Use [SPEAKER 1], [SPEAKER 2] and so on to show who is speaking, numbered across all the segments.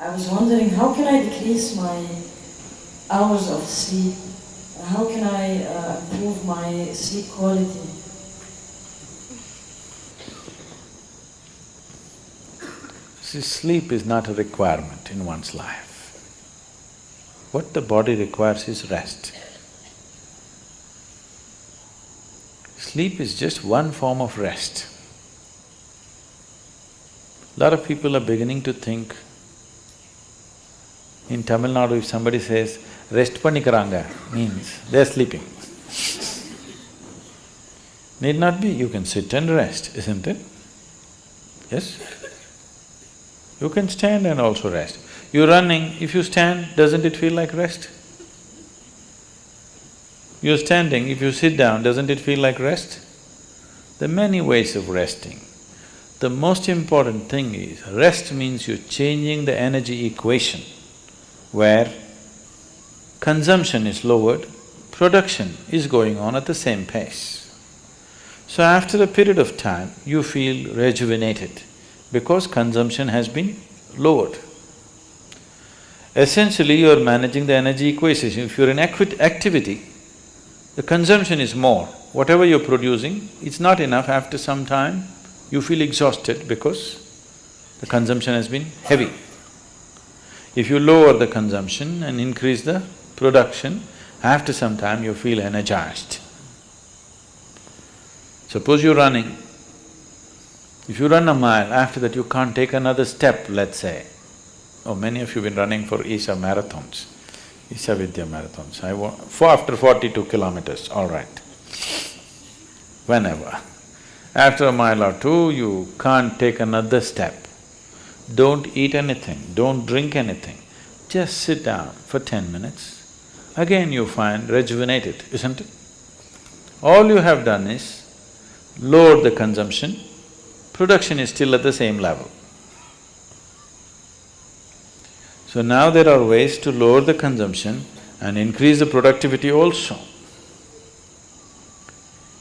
[SPEAKER 1] I was wondering, how can I decrease my hours of sleep? How can I improve my sleep quality?
[SPEAKER 2] See, sleep is not a requirement in one's life. What the body requires is rest. Sleep is just one form of rest. A lot of people are beginning to think, in Tamil Nadu if somebody says, rest pannikaranga, means they're sleeping. Need not be, you can sit and rest, isn't it? Yes? You can stand and also rest. You're running, if you stand, doesn't it feel like rest? You're standing, if you sit down, doesn't it feel like rest? There are many ways of resting. The most important thing is, rest means you're changing the energy equation, where consumption is lowered, production is going on at the same pace. So after a period of time, you feel rejuvenated because consumption has been lowered. Essentially, you are managing the energy equation. If you're in activity, the consumption is more. Whatever you're producing, it's not enough. After some time, you feel exhausted because the consumption has been heavy. If you lower the consumption and increase the production, after some time you feel energized. Suppose you're running, if you run a mile, after that you can't take another step, let's say. Oh, many of you have been running for Isha marathons, Isha Vidya marathons. After 42 kilometers, all right. Whenever. After a mile or two, you can't take another step. Don't eat anything, don't drink anything. Just sit down for 10 minutes. Again you find rejuvenated, isn't it? All you have done is lower the consumption, production is still at the same level. So now there are ways to lower the consumption and increase the productivity also.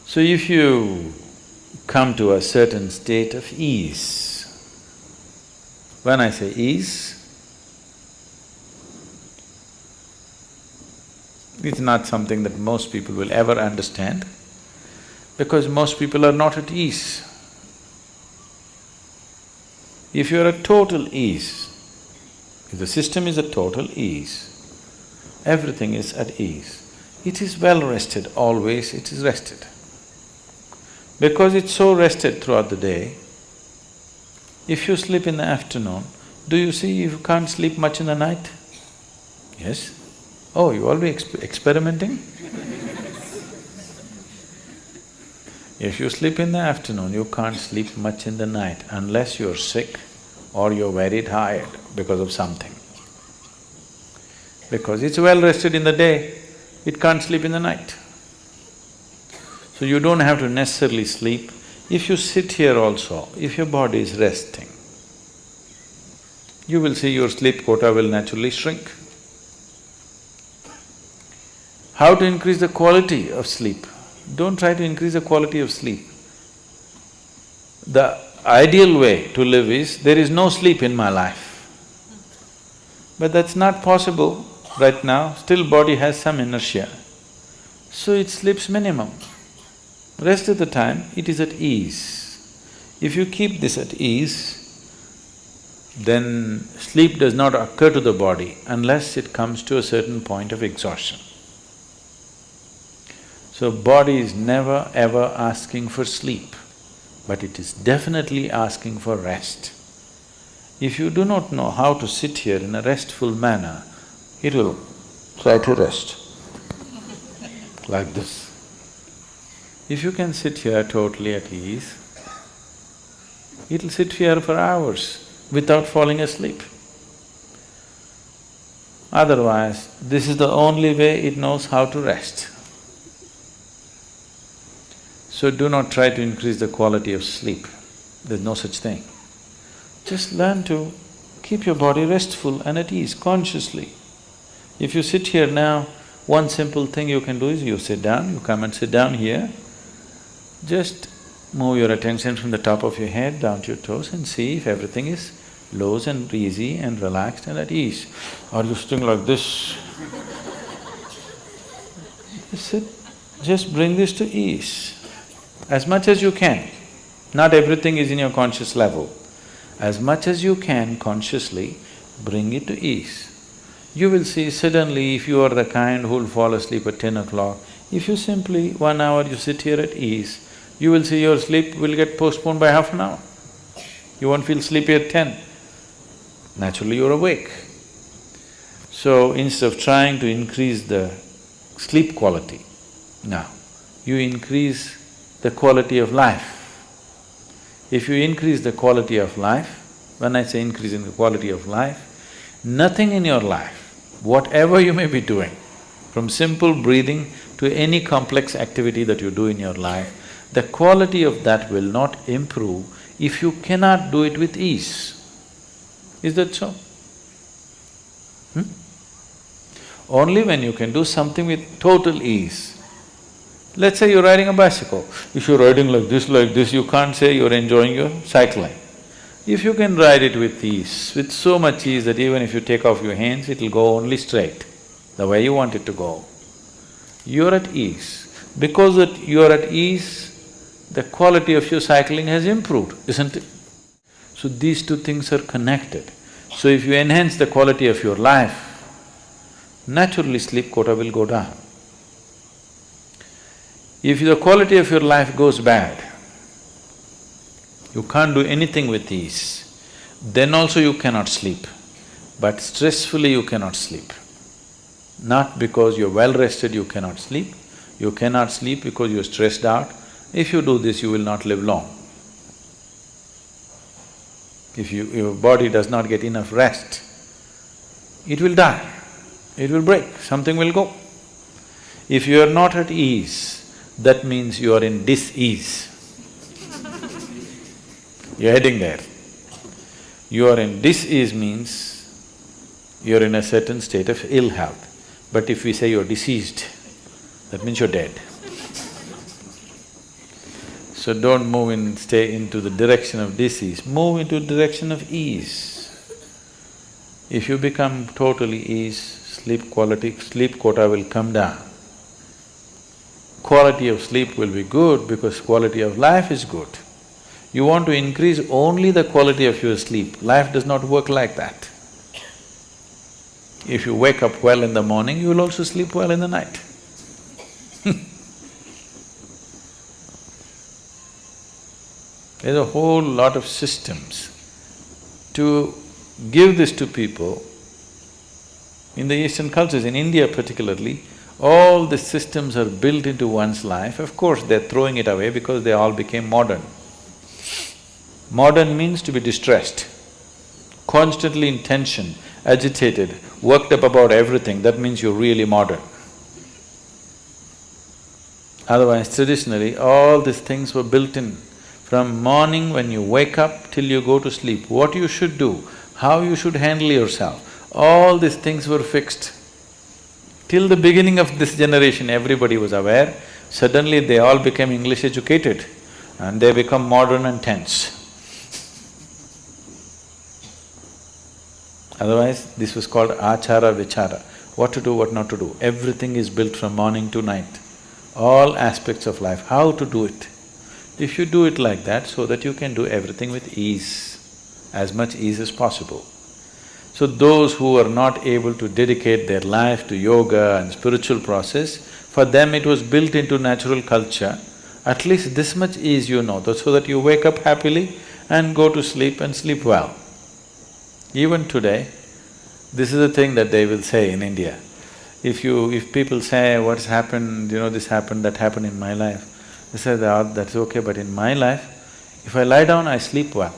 [SPEAKER 2] So if you come to a certain state of ease, when I say ease, it's not something that most people will ever understand, because most people are not at ease. If you're at total ease, if the system is at total ease, everything is at ease, it is well rested, always it is rested. Because it's so rested throughout the day, if you sleep in the afternoon, do you see you can't sleep much in the night? Yes? Oh, you all be experimenting? If you sleep in the afternoon, you can't sleep much in the night unless you're sick or you're very tired because of something. Because it's well rested in the day, it can't sleep in the night. So you don't have to necessarily sleep. If you sit here also, if your body is resting, you will see your sleep quota will naturally shrink. How to increase the quality of sleep? Don't try to increase the quality of sleep. The ideal way to live is, there is no sleep in my life. But that's not possible right now, still body has some inertia. So it sleeps minimum. Rest of the time, it is at ease. If you keep this at ease, then sleep does not occur to the body unless it comes to a certain point of exhaustion. So body is never ever asking for sleep, but it is definitely asking for rest. If you do not know how to sit here in a restful manner, it will try to rest like this. If you can sit here totally at ease, it'll sit here for hours without falling asleep. Otherwise, this is the only way it knows how to rest. So do not try to increase the quality of sleep, there's no such thing. Just learn to keep your body restful and at ease consciously. If you sit here now, one simple thing you can do is you sit down, you come and sit down here, just move your attention from the top of your head down to your toes and see if everything is loose and easy and relaxed and at ease. Or you sitting like this. Just sit, just bring this to ease as much as you can. Not everything is in your conscious level. As much as you can consciously, bring it to ease. You will see suddenly if you are the kind who will fall asleep at 10 o'clock, if you simply 1 hour you sit here at ease, you will see your sleep will get postponed by half an hour. You won't feel sleepy at 10. Naturally you're awake. So instead of trying to increase the sleep quality, now you increase the quality of life. If you increase the quality of life, when I say increase in the quality of life, nothing in your life, whatever you may be doing, from simple breathing to any complex activity that you do in your life, the quality of that will not improve if you cannot do it with ease. Is that so? Only when you can do something with total ease. Let's say you're riding a bicycle. If you're riding like this, you can't say you're enjoying your cycling. If you can ride it with ease, with so much ease that even if you take off your hands, it'll go only straight, the way you want it to go. You're at ease. Because that you're at ease, the quality of your cycling has improved, isn't it? So these two things are connected. So if you enhance the quality of your life, naturally sleep quota will go down. If the quality of your life goes bad, you can't do anything with ease, then also you cannot sleep. But stressfully you cannot sleep. Not because you're well rested you cannot sleep because you're stressed out. If you do this, you will not live long. If your body does not get enough rest, it will die, it will break, something will go. If you are not at ease, that means you are in dis-ease. You're heading there. You are in dis-ease means you're in a certain state of ill health. But if we say you're diseased, that means you're dead. So don't move in… stay into the direction of disease, move into the direction of ease. If you become totally ease, sleep quota will come down. Quality of sleep will be good because quality of life is good. You want to increase only the quality of your sleep, life does not work like that. If you wake up well in the morning, you will also sleep well in the night. There's a whole lot of systems. To give this to people, in the Eastern cultures, in India particularly, all the systems are built into one's life. Of course, they're throwing it away because they all became modern. Modern means to be distressed, constantly in tension, agitated, worked up about everything, that means you're really modern. Otherwise, traditionally, all these things were built in. From morning when you wake up till you go to sleep, what you should do, how you should handle yourself, all these things were fixed. Till the beginning of this generation, everybody was aware, suddenly they all became English educated and they become modern and tense. Otherwise, this was called achara vichara, what to do, what not to do. Everything is built from morning to night, all aspects of life, how to do it. If you do it like that, so that you can do everything with ease, as much ease as possible. So those who are not able to dedicate their life to yoga and spiritual process, for them it was built into natural culture, at least this much ease you know, so that you wake up happily and go to sleep and sleep well. Even today, this is the thing that they will say in India. If people say, what's happened, this happened, that happened in my life, they say, that's okay, but in my life, if I lie down, I sleep well.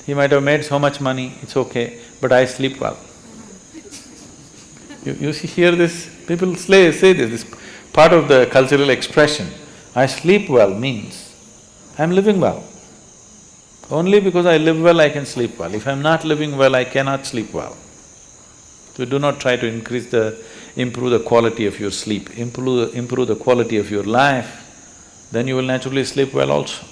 [SPEAKER 2] He might have made so much money, it's okay, but I sleep well. You hear this? People say this part of the cultural expression. I sleep well means I'm living well. Only because I live well, I can sleep well. If I'm not living well, I cannot sleep well. So do not try to improve the quality of your sleep, improve the quality of your life, then you will naturally sleep well also.